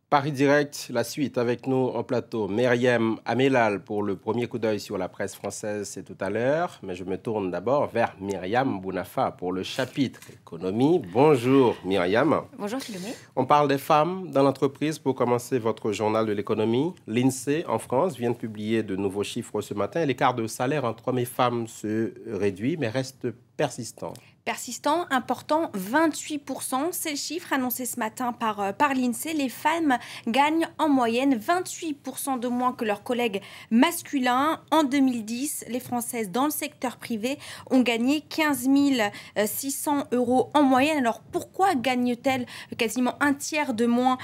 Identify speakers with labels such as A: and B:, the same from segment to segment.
A: Paris Direct, la suite avec nous en plateau. Myriam Amellal pour le premier coup d'œil sur la presse française, c'est tout à l'heure. Mais je me tourne d'abord vers Myriam Bounafa pour le chapitre économie. Bonjour Myriam.
B: Bonjour Philomé.
A: On parle des femmes dans l'entreprise. Pour commencer votre journal de l'économie, l'INSEE en France vient de publier de nouveaux chiffres ce matin. L'écart de salaire entre hommes et femmes se réduit mais reste persistant.
B: Persistant, important, 28%. C'est le chiffre annoncé ce matin par l'INSEE. Les femmes gagnent en moyenne 28% de moins que leurs collègues masculins. En 2010, les Françaises dans le secteur privé ont gagné 15 600 € en moyenne. Alors pourquoi gagnent-elles quasiment un tiers de moins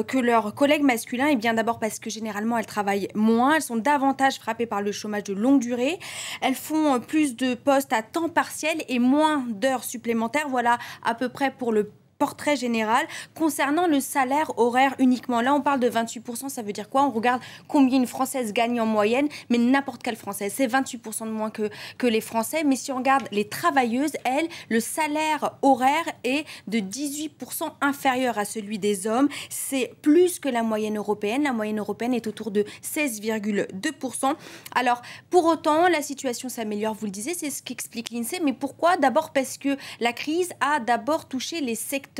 B: que leurs collègues masculins? Eh bien d'abord parce que généralement elles travaillent moins, elles sont davantage frappées par le chômage de longue durée, elles font plus de postes à temps partiel et moins d'heures supplémentaires. Voilà à peu près pour le portrait général. Concernant le salaire horaire uniquement, là on parle de 28%, ça veut dire quoi? On regarde combien une Française gagne en moyenne, mais n'importe quelle Française, c'est 28% de moins que les Français. Mais si on regarde les travailleuses, elles, le salaire horaire est de 18% inférieur à celui des hommes. C'est plus que la moyenne européenne. La moyenne européenne est autour de 16,2%. Alors, pour autant, la situation s'améliore, vous le disiez, c'est ce qu'explique l'INSEE. Mais pourquoi? D'abord parce que la crise a d'abord touché les secteurs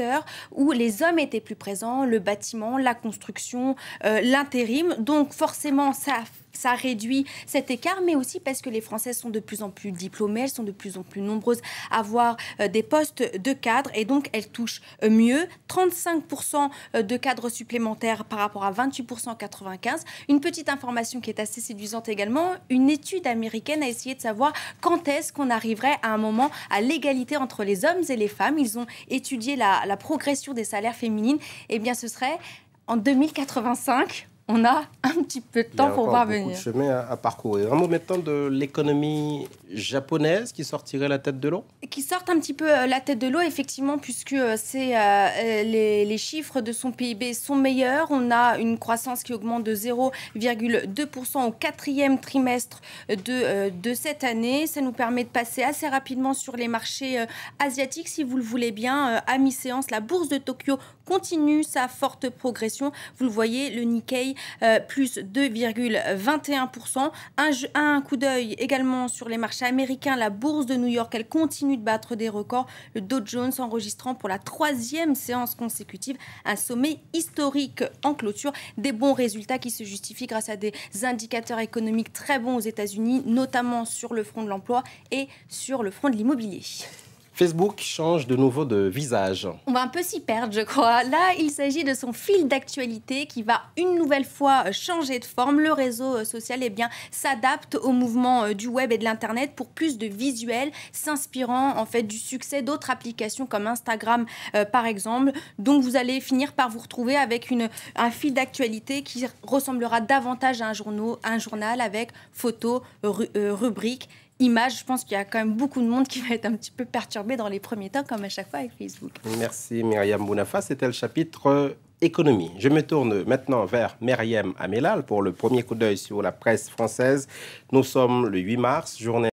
B: où les hommes étaient plus présents, le bâtiment, la construction, l'intérim. Donc forcément, ça réduit cet écart, mais aussi parce que les Françaises sont de plus en plus diplômées, elles sont de plus en plus nombreuses à avoir des postes de cadre et donc elles touchent mieux. 35% de cadres supplémentaires par rapport à 28% en 95. Une petite information qui est assez séduisante également, une étude américaine a essayé de savoir quand est-ce qu'on arriverait à un moment à l'égalité entre les hommes et les femmes. Ils ont étudié la progression des salaires féminines. Eh bien, ce serait en 2085. On a un petit peu de temps pour voir venir.
A: Il y a encore beaucoup de chemin à parcourir. Un mot maintenant de l'économie japonaise qui sortirait la tête de l'eau?
B: Qui sortent un petit peu la tête de l'eau, effectivement, puisque les chiffres de son PIB sont meilleurs. On a une croissance qui augmente de 0,2% au quatrième trimestre de cette année. Ça nous permet de passer assez rapidement sur les marchés asiatiques, si vous le voulez bien. À mi-séance, la bourse de Tokyo continue sa forte progression. Vous le voyez, le Nikkei plus 2,21%. Un coup d'œil également sur les marchés américains. La bourse de New York, elle continue de battre des records. Le Dow Jones enregistrant pour la 3e séance consécutive un sommet historique en clôture. Des bons résultats qui se justifient grâce à des indicateurs économiques très bons aux États-Unis, notamment sur le front de l'emploi et sur le front de l'immobilier.
A: Facebook change de nouveau de visage.
B: On va un peu s'y perdre, je crois. Là, il s'agit de son fil d'actualité qui va une nouvelle fois changer de forme. Le réseau social s'adapte au mouvement du web et de l'Internet pour plus de visuels, s'inspirant en fait du succès d'autres applications comme Instagram, par exemple. Donc, vous allez finir par vous retrouver avec un fil d'actualité qui ressemblera davantage à un journal avec photos, rubriques, images. Je pense qu'il y a quand même beaucoup de monde qui va être un petit peu perturbé dans les premiers temps, comme à chaque fois avec Facebook.
A: Merci Myriam Bounafa, c'était le chapitre économie. Je me tourne maintenant vers Myriam Amellal pour le premier coup d'œil sur la presse française. Nous sommes le 8 mars, journée